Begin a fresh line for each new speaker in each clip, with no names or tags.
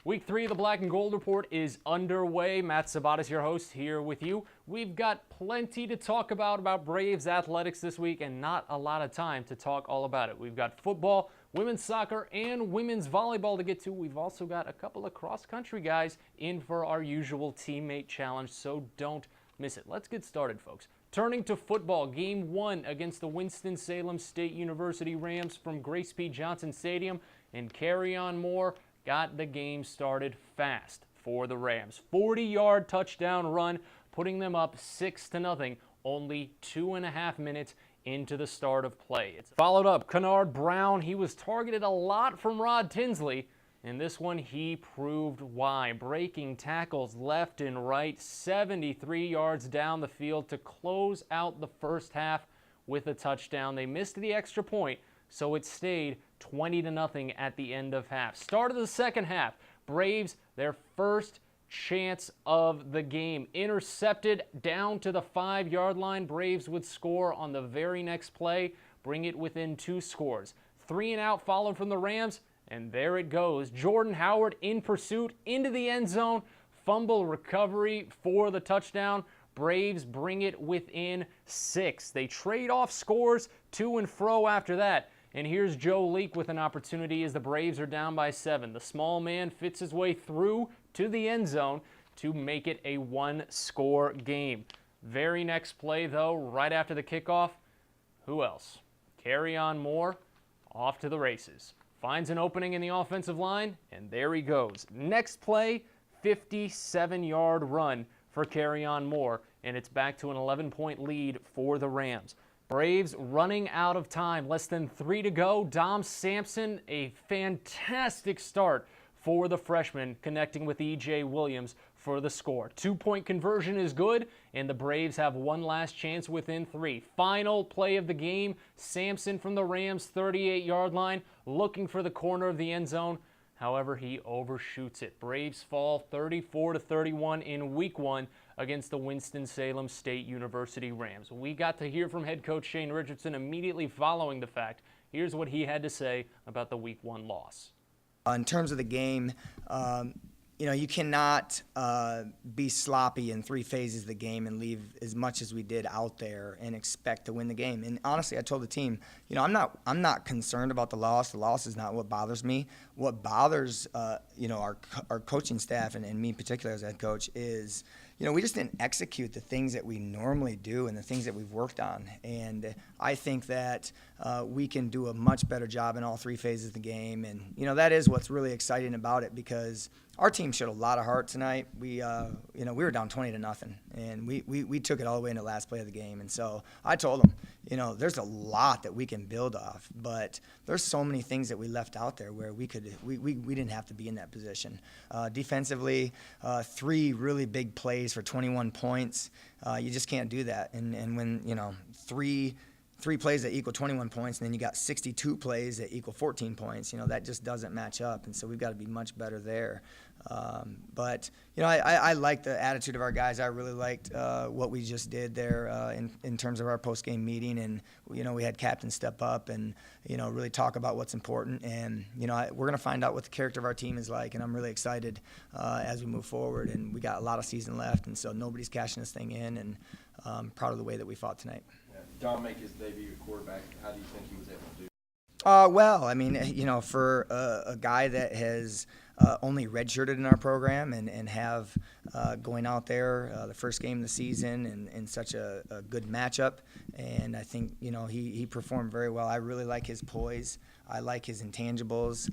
Week 3 of the Black and Gold Report is underway. Matt Sabados, your host, here with you. We've got plenty to talk about Braves athletics this week and not a lot of time to talk all about it. We've got football, women's soccer, and women's volleyball to get to. We've also got a couple of cross-country guys in for our usual teammate challenge, so don't miss it. Let's get started, folks. Turning to football, Game 1 against the Winston-Salem State University Rams from Grace P. Johnson Stadium, and Carry-On Moore got the game started fast for the Rams. 40-yard touchdown run, putting them up 6-0, only 2.5 minutes into the start of play. It's followed up, Kennard Brown. He was targeted a lot from Rod Tinsley, and this one he proved why. Breaking tackles left and right, 73 yards down the field to close out the first half with a touchdown. They missed the extra point, so it stayed 20-0 at the end of half. Start of the second half, Braves, their first chance of the game. Intercepted down to the 5-yard line. Braves would score on the very next play, bring it within 2 scores. 3 and out followed from the Rams, and there it goes. Jordan Howard in pursuit into the end zone. Fumble recovery for the touchdown. Braves bring it within 6. They trade off scores to and fro after that. And here's Joe Leake with an opportunity as the Braves are down by 7. The small man fits his way through to the end zone to make it a 1-score game. Very next play, though, right after the kickoff, who else? Carry-On Moore, off to the races. Finds an opening in the offensive line, and there he goes. Next play, 57-yard run for Carry-On Moore, and it's back to an 11-point lead for the Rams. Braves running out of time, less than 3 to go. Dom Sampson, a fantastic start for the freshman, connecting with E.J. Williams for the score. 2-point conversion is good, and the Braves have one last chance within 3. Final play of the game, Sampson from the Rams' 38-yard line, looking for the corner of the end zone. However, he overshoots it. Braves fall 34-31 in Week 1 against the Winston-Salem State University Rams. We got to hear from head coach Shane Richardson immediately following the fact. Here's what he had to say about the Week 1 loss.
In terms of the game, you cannot be sloppy in 3 phases of the game and leave as much as we did out there and expect to win the game. And honestly, I told the team, I'm not concerned about the loss. The loss is not what bothers me. What bothers, our coaching staff and me in particular as head coach is, we just didn't execute the things that we normally do and the things that we've worked on. And I think that we can do a much better job in all 3 phases of the game. And, that is what's really exciting about it, because our team showed a lot of heart tonight. We were down 20-0, and we took it all the way into the last play of the game. And so I told them, there's a lot that we can build off, but there's so many things that we left out there where we didn't have to be in that position. Defensively, 3 really big plays for 21 points. You just can't do that. And when, three plays that equal 21 points, and then you got 62 plays that equal 14 points, that just doesn't match up. And so we've got to be much better there. But I like the attitude of our guys. I really liked what we just did there in terms of our post-game meeting. And, we had captains step up and, really talk about what's important. And, we're going to find out what the character of our team is like. And I'm really excited as we move forward. And we got a lot of season left. And so nobody's cashing this thing in. And I'm proud of the way that we fought tonight.
Dom make his debut at quarterback. How do you think he was able to do?
Well, I mean, for a guy that has only redshirted in our program and have going out there the first game of the season and such a good matchup, and I think he performed very well. I really like his poise. I like his intangibles.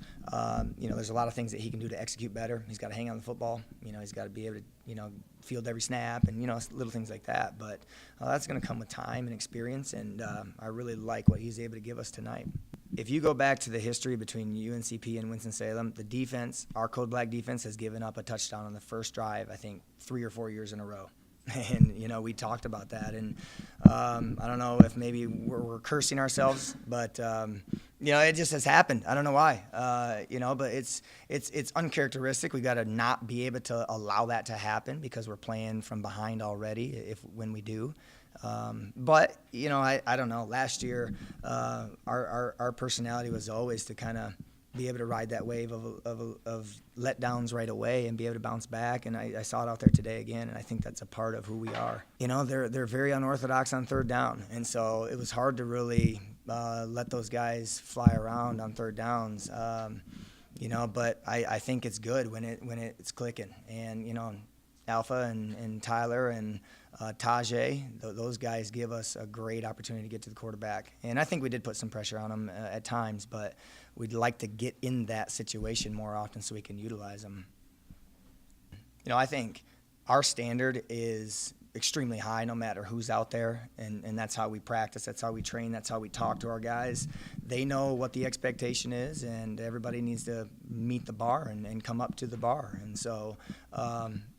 There's a lot of things that he can do to execute better. He's got to hang on the football. He's got to be able to field every snap and little things like that. But that's going to come with time and experience, and I really like what he's able to give us tonight. If you go back to the history between UNCP and Winston-Salem, the defense, our Code Black defense, has given up a touchdown on the first drive, I think, 3 or 4 years in a row. And, we talked about that. And I don't know if maybe we're cursing ourselves, but, it just has happened. I don't know why, but it's uncharacteristic. We got to not be able to allow that to happen because we're playing from behind already when we do. But, I don't know. Last year, our personality was always to kind of be able to ride that wave of letdowns right away and be able to bounce back. And I saw it out there today again, and I think that's a part of who we are. You know, they're very unorthodox on third down, and so it was hard to really let those guys fly around on third downs. You know, but I think it's good when it's clicking. And, you know, Alpha and Tyler and Tajay, those guys give us a great opportunity to get to the quarterback. And I think we did put some pressure on them at times, but we'd like to get in that situation more often so we can utilize them. You know, I think our standard is extremely high no matter who's out there, and that's how we practice, that's how we train, that's how we talk to our guys. They know what the expectation is, and everybody needs to meet the bar and come up to the bar. And so,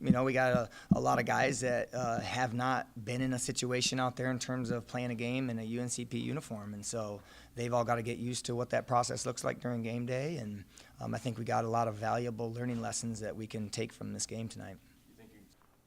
you know, we got a lot of guys that have not been in a situation out there in terms of playing a game in a UNCP uniform, and so they've all got to get used to what that process looks like during game day, and I think we got a lot of valuable learning lessons that we can take from this game tonight.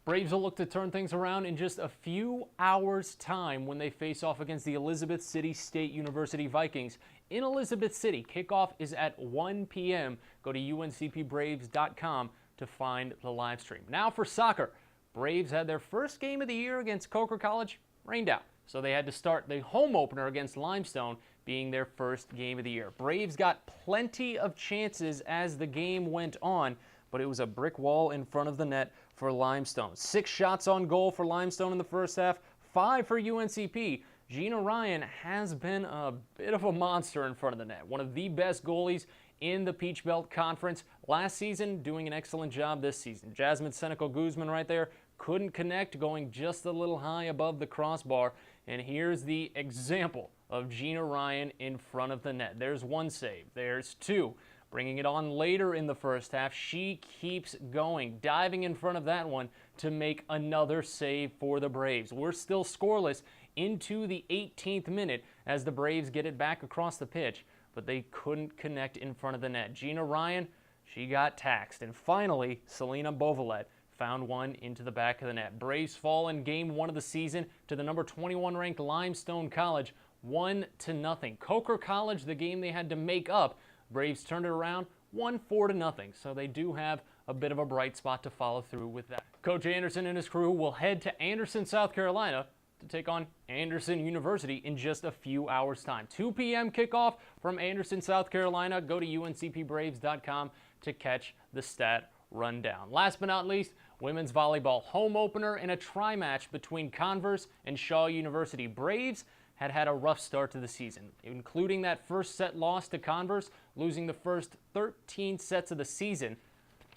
Braves will look to turn things around in just a few hours' time when they face off against the Elizabeth City State University Vikings in Elizabeth City. Kickoff is at 1 p.m. Go to uncpbraves.com to find the live stream. Now for soccer. Braves had their first game of the year against Coker College rained out, so they had to start the home opener against Limestone being their first game of the year. Braves got plenty of chances as the game went on, but it was a brick wall in front of the net for Limestone. 6 shots on goal for Limestone in the first half, 5 for UNCP. Gina Ryan has been a bit of a monster in front of the net. One of the best goalies in the Peach Belt Conference last season, doing an excellent job this season. Jasmine Senecal-Guzman right there couldn't connect, going just a little high above the crossbar. And here's the example of Gina Ryan in front of the net. There's 1 save. There's 2. Bringing it on later in the first half, she keeps going, diving in front of that one to make another save for the Braves. We're still scoreless into the 18th minute as the Braves get it back across the pitch, but they couldn't connect in front of the net. Gina Ryan, she got taxed. And finally, Selena Bovalet found one into the back of the net. Braves fall in game 1 of the season to the number 21 ranked Limestone College, 1-0. Coker College, the game they had to make up, Braves turned it around, won 4-0, so they do have a bit of a bright spot to follow through with that. Coach Anderson and his crew will head to Anderson, South Carolina to take on Anderson University in just a few hours' time. 2 p.m. kickoff from Anderson, South Carolina. Go to uncpbraves.com to catch the stat rundown. Last but not least, women's volleyball home opener in a tri-match between Converse and Shaw University. Braves had a rough start to the season, including that first set loss to Converse, losing the first 13 sets of the season.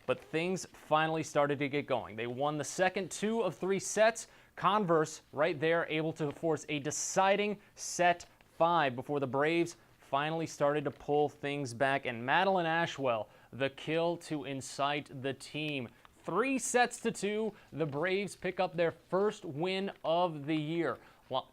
But things finally started to get going. They won the second 2 of 3 sets. Converse, right there, able to force a deciding set 5 before the Braves finally started to pull things back. And Madeline Ashwell, the kill to incite the team. 3-2, the Braves pick up their first win of the year.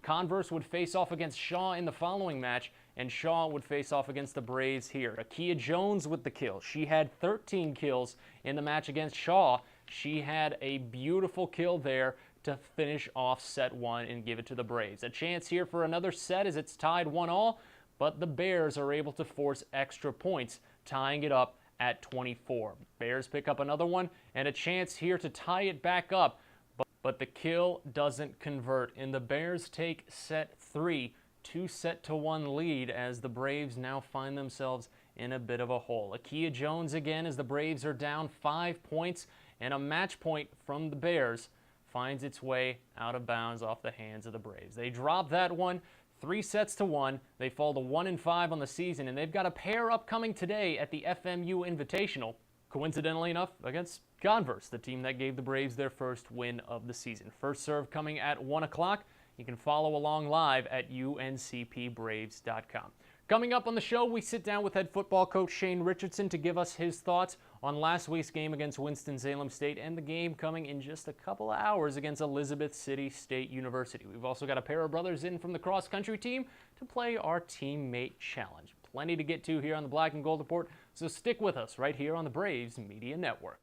Converse would face off against Shaw in the following match, and Shaw would face off against the Braves here. Akia Jones with the kill. She had 13 kills in the match against Shaw. She had a beautiful kill there to finish off set 1 and give it to the Braves. A chance here for another set as it's tied 1-1, but the Bears are able to force extra points, tying it up at 24. Bears pick up another one, and a chance here to tie it back up. But the kill doesn't convert, and the Bears take set 3, 2-1 lead as the Braves now find themselves in a bit of a hole. Akia Jones again as the Braves are down 5 points, and a match point from the Bears finds its way out of bounds off the hands of the Braves. They drop that one 3-1. They fall to 1-5 on the season, and they've got a pair upcoming today at the FMU Invitational. Coincidentally enough, against Converse, the team that gave the Braves their first win of the season. First serve coming at 1 o'clock. You can follow along live at uncpbraves.com. Coming up on the show, we sit down with head football coach Shane Richardson to give us his thoughts on last week's game against Winston-Salem State and the game coming in just a couple of hours against Elizabeth City State University. We've also got a pair of brothers in from the cross-country team to play our teammate challenge. Plenty to get to here on the Black and Gold Report, so stick with us right here on the Braves Media Network.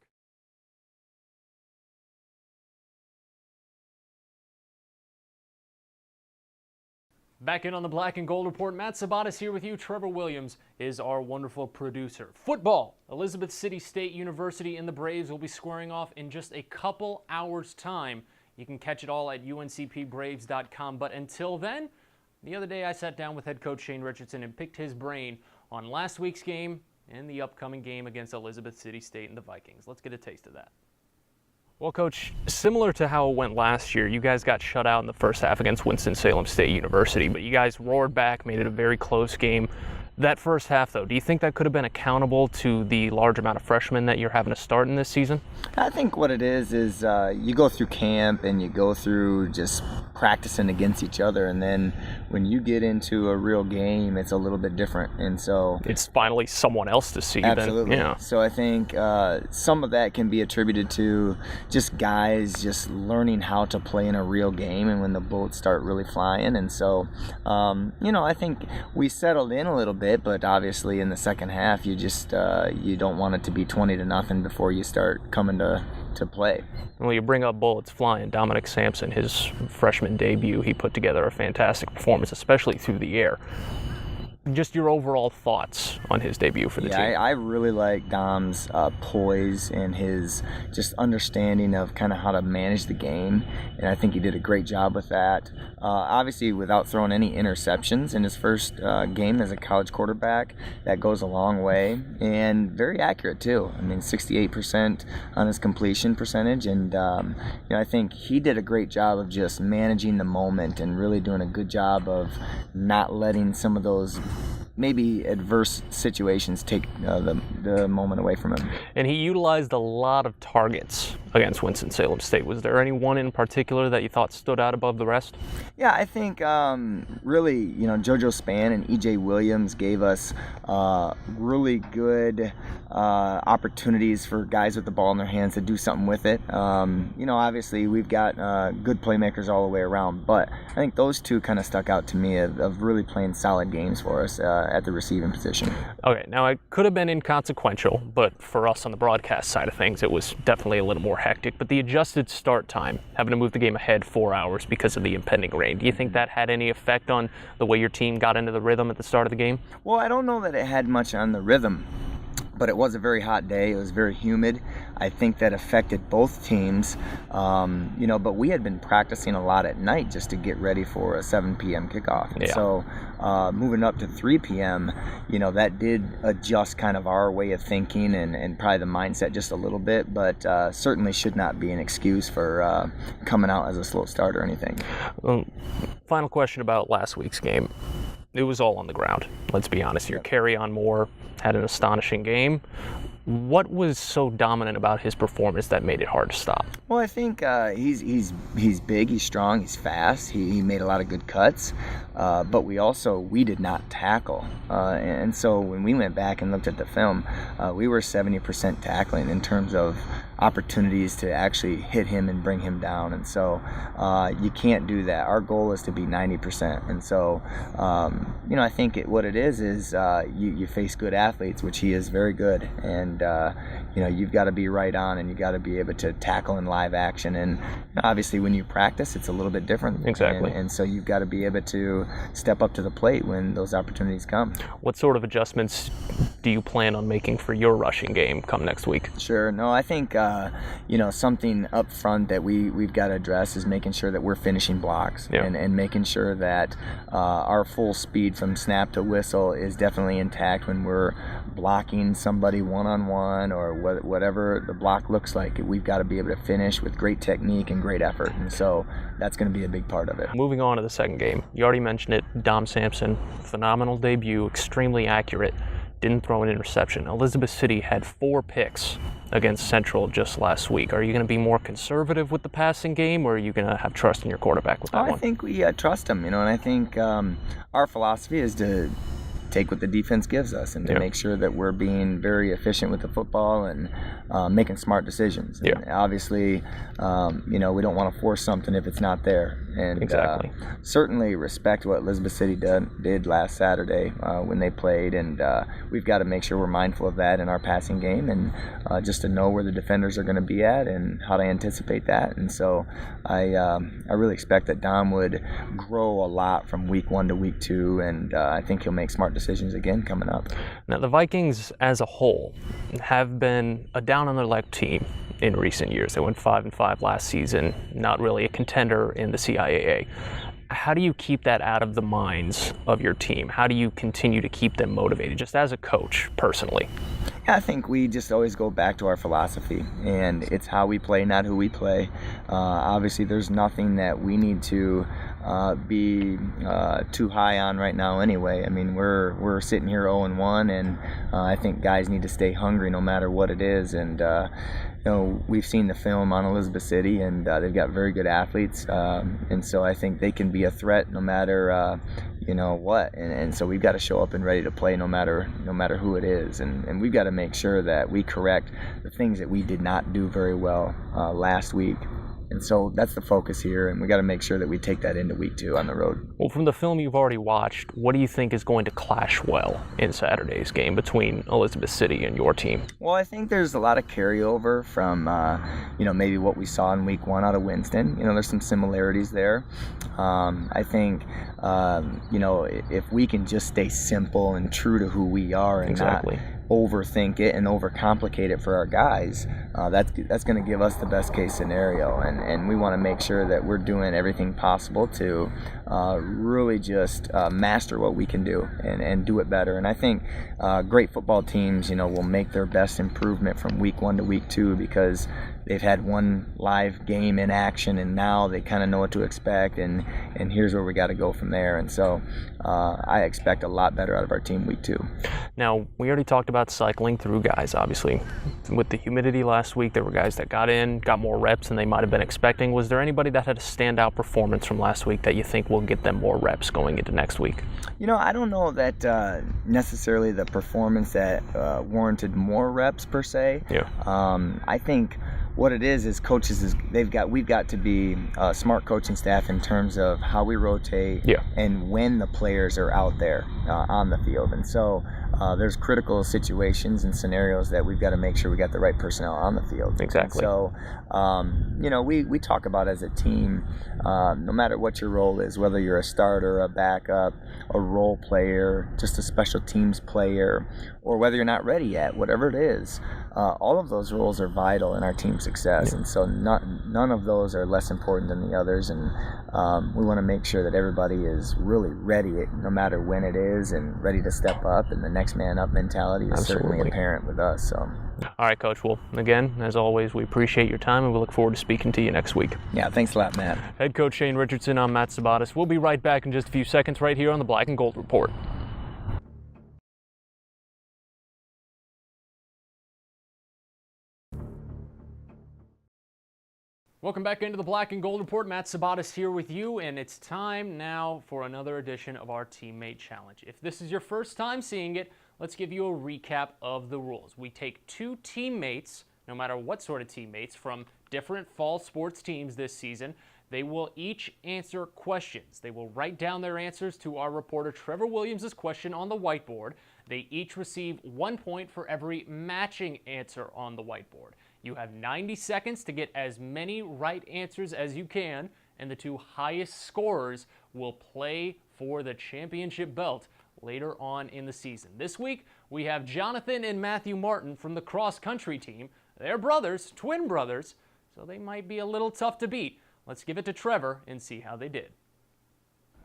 Back in on the Black and Gold Report, Matt Sabados here with you. Trevor Williams is our wonderful producer. Football, Elizabeth City State University and the Braves will be squaring off in just a couple hours' time. You can catch it all at uncpbraves.com. But until then, the other day I sat down with head coach Shane Richardson and picked his brain on last week's game and the upcoming game against Elizabeth City State and the Vikings. Let's get a taste of that. Well, Coach, similar to how it went last year, you guys got shut out in the first half against Winston-Salem State University, but you guys roared back, made it a very close game. That first half, though, do you think that could have been accountable to the large amount of freshmen that you're having to start in this season?
I think what it is you go through camp and you go through just practicing against each other, and then when you get into a real game, it's a little bit different. And so
it's finally someone else to see.
Absolutely.
Then, yeah.
So I think some of that can be attributed to just guys just learning how to play in a real game and when the bullets start really flying. And so, I think we settled in a little bit. But obviously in the second half, you just you don't want it to be 20-0 before you start coming to play.
Well, you bring up bullets flying. Dominic Sampson, his freshman debut, he put together a fantastic performance, especially through the air. Just your overall thoughts on his debut for the team.
I really like Dom's poise and his just understanding of kind of how to manage the game, and I think he did a great job with that. Obviously, without throwing any interceptions in his first game as a college quarterback, that goes a long way, and very accurate too. I mean, 68% on his completion percentage, and I think he did a great job of just managing the moment and really doing a good job of not letting some of those maybe adverse situations take the moment away from him.
And he utilized a lot of targets against Winston-Salem State. Was there any one in particular that you thought stood out above the rest?
Yeah, I think really, JoJo Spann and EJ Williams gave us really good opportunities for guys with the ball in their hands to do something with it. Obviously we've got good playmakers all the way around, but I think those two kind of stuck out to me of really playing solid games for us at the receiving position.
Okay, now it could have been inconsequential, but for us on the broadcast side of things, it was definitely a little more hectic. But the adjusted start time, having to move the game ahead 4 hours because of the impending rain, do you think that had any effect on the way your team got into the rhythm at the start of the game?
Well, I don't know that it had much on the rhythm, but it was a very hot day. It was very humid. I think that affected both teams, but we had been practicing a lot at night just to get ready for a 7 p.m. kickoff. And so moving up to 3 p.m., that did adjust kind of our way of thinking and probably the mindset just a little bit, but certainly should not be an excuse for coming out as a slow start or anything.
Final question about last week's game. It was all on the ground. Let's be honest here. Carry-on Moore had an astonishing game. What was so dominant about his performance that made it hard to stop?
Well, I think he's big, he's strong, he's fast. He made a lot of good cuts, but we did not tackle. And so when we went back and looked at the film, we were 70% tackling in terms of opportunities to actually hit him and bring him down. And so you can't do that. Our goal is to be 90%. And so, I think what it is you face good athletes, which he is very good. And, you've got to be right on and you got to be able to tackle in live action. And obviously when you practice, it's a little bit different.
Exactly.
And so you've got to be able to step up to the plate when those opportunities come.
What sort of adjustments do you plan on making for your rushing game come next week?
Sure. No, I think, something up front that we've got to address is making sure that we're finishing blocks and making sure that our full speed from snap to whistle is definitely intact when we're blocking somebody one-on-one or whatever the block looks like. We've got to be able to finish with great technique and great effort, and so that's going to be a big part of it.
Moving on to the second game, you already mentioned it. Dom Sampson, phenomenal debut, extremely accurate, didn't throw an interception. Elizabeth City had 4 picks against Central just last week. Are you going to be more conservative with the passing game, or are you going to have trust in your quarterback with that one?
I think we trust him, and I think our philosophy is to take what the defense gives us and to make sure that we're being very efficient with the football and making smart decisions. And obviously, we don't want to force something if it's not there. And
Exactly.
certainly respect what Elizabeth City did last Saturday when they played, and we've got to make sure we're mindful of that in our passing game, and just to know where the defenders are going to be at and how to anticipate that. And so I really expect that Dom would grow a lot from week 1 to week 2, and I think he'll make smart decisions again coming up.
Now, the Vikings as a whole have been a down-on-their-luck team in recent years. They went 5-5 last season, not really a contender in the CIAA. How do you keep that out of the minds of your team? How do you continue to keep them motivated, just as a coach, personally?
Yeah, I think we just always go back to our philosophy, and it's how we play, not who we play. Obviously, there's nothing that we need to be too high on right now anyway. I mean, we're sitting here 0-1, and I think guys need to stay hungry no matter what it is. And we've seen the film on Elizabeth City, and they've got very good athletes, and so I think they can be a threat no matter what. And so we've got to show up and ready to play no matter who it is, and we've got to make sure that we correct the things that we did not do very well last week. And so that's the focus here, and we got to make sure that we take that into week 2 on the road.
Well, from the film you've already watched, what do you think is going to clash well in Saturday's game between Elizabeth City and your team?
Well, I think there's a lot of carryover from, maybe what we saw in week 1 out of Winston. There's some similarities there. I think, if we can just stay simple and true to who we are and
Exactly.
not overthink it and overcomplicate it for our guys, that's going to give us the best case scenario, and we want to make sure that we're doing everything possible to really just master what we can do and do it better. And I think great football teams will make their best improvement from week 1 to week 2 because they've had one live game in action, and now they kind of know what to expect, and here's where we got to go from there. And so I expect a lot better out of our team week 2.
Now, we already talked about cycling through guys, obviously. With the humidity last week, there were guys that got more reps than they might have been expecting. Was there anybody that had a standout performance from last week that you think will get them more reps going into next week? I don't know that necessarily the performance that warranted more reps per se. Yeah.
I think what it is coaches we've got to be a smart coaching staff in terms of how we rotate and when the players are out there on the field. And so there's critical situations and scenarios that we've got to make sure we got the right personnel on the field.
Exactly.
And so we talk about as a team, no matter what your role is, whether you're a starter, a backup, a role player, just a special teams player, or whether you're not ready yet, whatever it is, all of those roles are vital in our team's success. And so none of those are less important than the others, and we want to make sure that everybody is really ready no matter when it is, and ready to step up, and the next man up mentality is certainly apparent with us. So
All right, Coach. Well, again, as always, we appreciate your time, and we look forward to speaking to you next week.
Yeah, thanks a lot, Matt.
Head Coach Shane Richardson, I'm Matt Sabados. We'll be right back in just a few seconds right here on the Black and Gold Report. Welcome back into the Black and Gold Report. Matt Sabados here with you, and it's time now for another edition of our Teammate Challenge. If this is your first time seeing it, let's give you a recap of the rules. We take 2 teammates, no matter what sort of teammates, from different fall sports teams this season. They will each answer questions. They will write down their answers to our reporter Trevor Williams' question on the whiteboard. They each receive 1 point for every matching answer on the whiteboard. You have 90 seconds to get as many right answers as you can, and the 2 highest scorers will play for the championship belt later on in the season. This week, we have Jonathan and Matthew Martin from the cross-country team. They're brothers, twin brothers, so they might be a little tough to beat. Let's give it to Trevor and see how they did.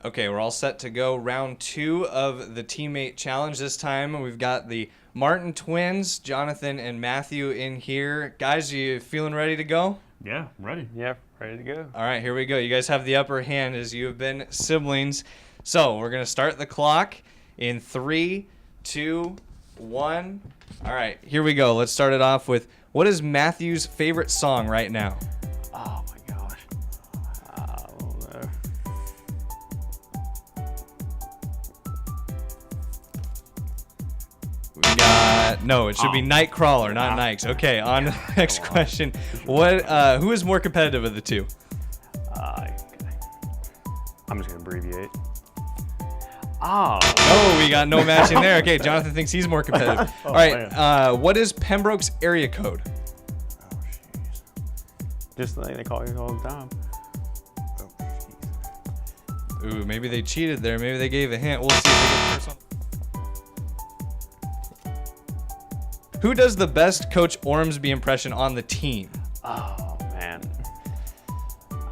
Okay, we're all set to go. Round 2 of the Teammate Challenge. This time we've got the Martin twins, Jonathan and Matthew, in here. Guys, you feeling ready to go?
Yeah, ready.
Yeah, ready to go.
All right, here we go. You guys have the upper hand as you have been siblings. So we're going to start the clock in 3, 2, 1. All right, here we go. Let's start it off with, what is Matthew's favorite song right now?
Oh my gosh. I don't know.
We got, no, it should be Nightcrawler, not Nikes. Okay, on to the next question. What? Who is more competitive of the 2?
I'm just gonna abbreviate. Oh.
Oh, we got no matching there. Okay, Jonathan thinks he's more competitive.
Oh,
All right, what is Pembroke's area code?
Oh, jeez. Just like they call you all the time.
Ooh, maybe they cheated there. Maybe they gave a hint. We'll see if they get the first one. Who does the best Coach Ormsby impression on the team?
Oh, man.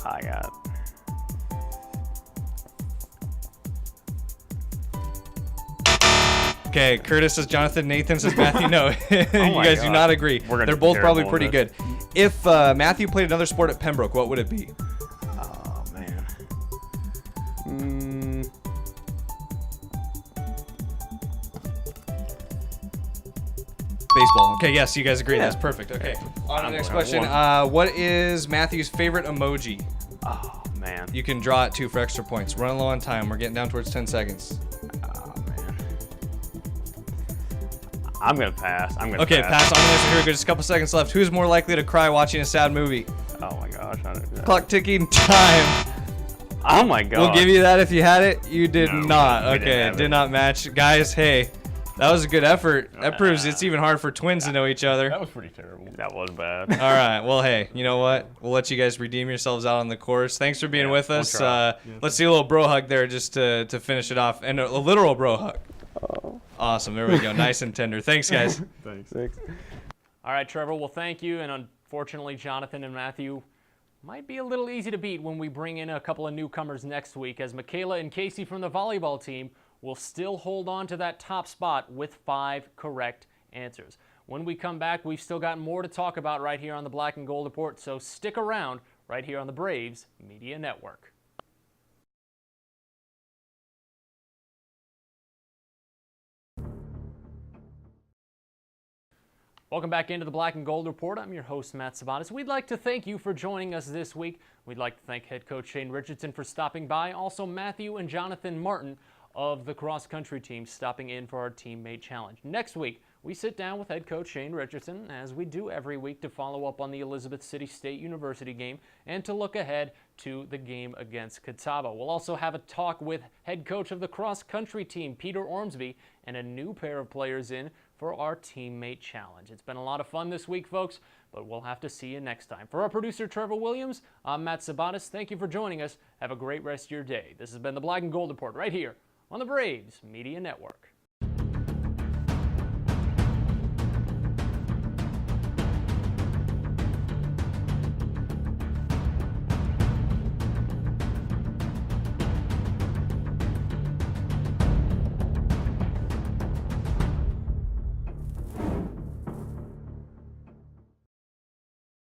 I got.
Okay, Curtis says Jonathan, Nathan says Matthew. No, you
my
guys do
God.
not agree.
We're gonna
They're
be
both probably
terrible
pretty
at
good. If Matthew played another sport at Pembroke, what would it be?
Oh, man.
Baseball. Okay, yes, you guys agree.
Yeah.
That's perfect. Okay. On to the
I'm
next
going
question.
on
What is Matthew's favorite emoji?
Oh, man.
You can draw it 2 for extra points. Running low on time. We're getting down towards 10 seconds.
Oh, man. I'm gonna pass.
Okay, pass on this. Here we go. Just a couple seconds left. Who's more likely to cry watching a sad movie?
Oh my gosh. I don't know.
Clock ticking. Time.
Oh my god.
We'll give you that if you had it. You did
No, we
not.
didn't. We didn't
Okay,
have
did
it.
not match. Guys, hey, that was a good effort. That proves it's even hard for twins to know each other.
That was pretty terrible. That was bad.
All right. Well, hey, you know what? We'll let you guys redeem yourselves out on the course. Thanks for being with us.
try.
Let's see a little bro hug there just to finish it off. And a literal bro hug. Awesome. There we go. Nice and tender. Thanks, guys.
Thanks.
All right, Trevor, well, thank you. And unfortunately, Jonathan and Matthew might be a little easy to beat when we bring in a couple of newcomers next week, as Michaela and Casey from the volleyball team will still hold on to that top spot with 5 correct answers. When we come back, we've still got more to talk about right here on the Black and Gold Report, so stick around right here on the Braves Media Network. Welcome back into the Black and Gold Report. I'm your host, Matt Sabados. We'd like to thank you for joining us this week. We'd like to thank head coach Shane Richardson for stopping by. Also, Matthew and Jonathan Martin of the cross-country team stopping in for our teammate challenge. Next week, we sit down with head coach Shane Richardson, as we do every week, to follow up on the Elizabeth City State University game and to look ahead to the game against Catawba. We'll also have a talk with head coach of the cross-country team, Peter Ormsby, and a new pair of players in for our teammate challenge. It's been a lot of fun this week, folks, but we'll have to see you next time. For our producer, Trevor Williams, I'm Matt Sabados. Thank you for joining us. Have a great rest of your day. This has been the Black and Gold Report right here on the Braves Media Network.